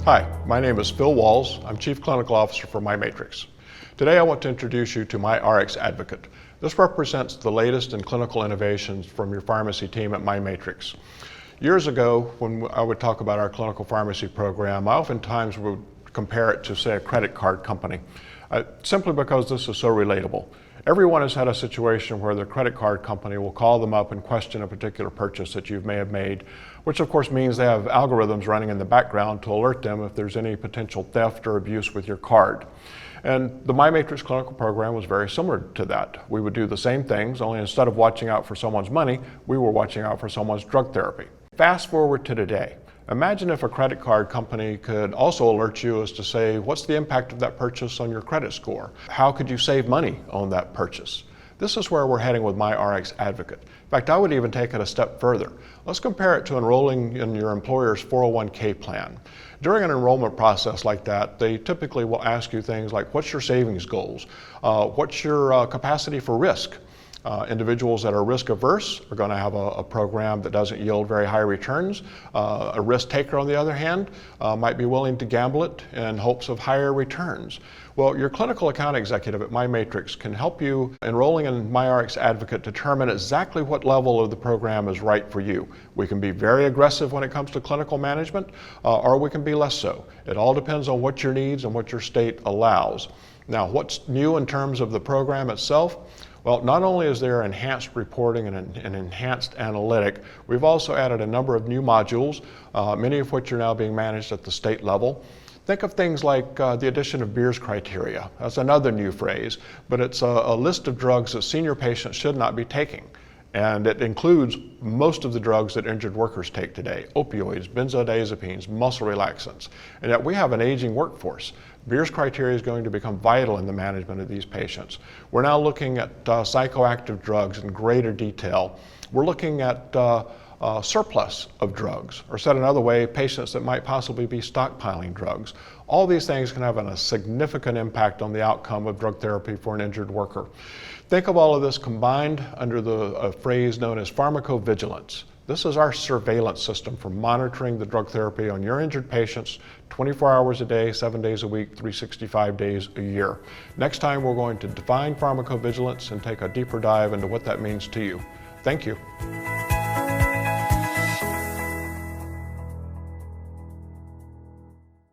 Hi, my name is Phil Walls. I'm Chief Clinical Officer for myMatrixx. Today I want to introduce you to myRxAdvocate. This represents the latest in clinical innovations from your pharmacy team at myMatrixx. Years ago, when I would talk about our clinical pharmacy program, I oftentimes would compare it to, say, a credit card company, simply because this is so relatable. Everyone has had a situation where their credit card company will call them up and question a particular purchase that you may have made, which of course means they have algorithms running in the background to alert them if there's any potential theft or abuse with your card. And the myMatrixx clinical program was very similar to that. We would do the same things, only instead of watching out for someone's money, we were watching out for someone's drug therapy. Fast forward to today. Imagine if a credit card company could also alert you as to say, what's the impact of that purchase on your credit score? How could you save money on that purchase? This is where we're heading with myRxAdvocate. In fact, I would even take it a step further. Let's compare it to enrolling in your employer's 401k plan. During an enrollment process like that, they typically will ask you things like, what's your savings goals? What's your capacity for risk? Individuals that are risk averse are going to have a program that doesn't yield very high returns. A risk taker, on the other hand, might be willing to gamble it in hopes of higher returns. Well, your clinical account executive at myMatrixx can help you, enrolling in myRxAdvocate, determine exactly what level of the program is right for you. We can be very aggressive when it comes to clinical management, or we can be less so. It all depends on what your needs and what your state allows. Now, what's new in terms of the program itself? Well, not only is there enhanced reporting and an enhanced analytic, we've also added a number of new modules, many of which are now being managed at the state level. Think of things like the addition of Beers criteria. That's another new phrase, but it's a list of drugs that senior patients should not be taking. And it includes most of the drugs that injured workers take today: opioids, benzodiazepines, muscle relaxants. And yet we have an aging workforce. Beers criteria is going to become vital in the management of these patients. We're now looking at psychoactive drugs in greater detail. We're looking at surplus of drugs, or said another way, patients that might possibly be stockpiling drugs. All these things can have a significant impact on the outcome of drug therapy for an injured worker. Think of all of this combined under the phrase known as pharmacovigilance. This is our surveillance system for monitoring the drug therapy on your injured patients 24 hours a day, 7 days a week, 365 days a year. Next time we're going to define pharmacovigilance and take a deeper dive into what that means to you. Thank you.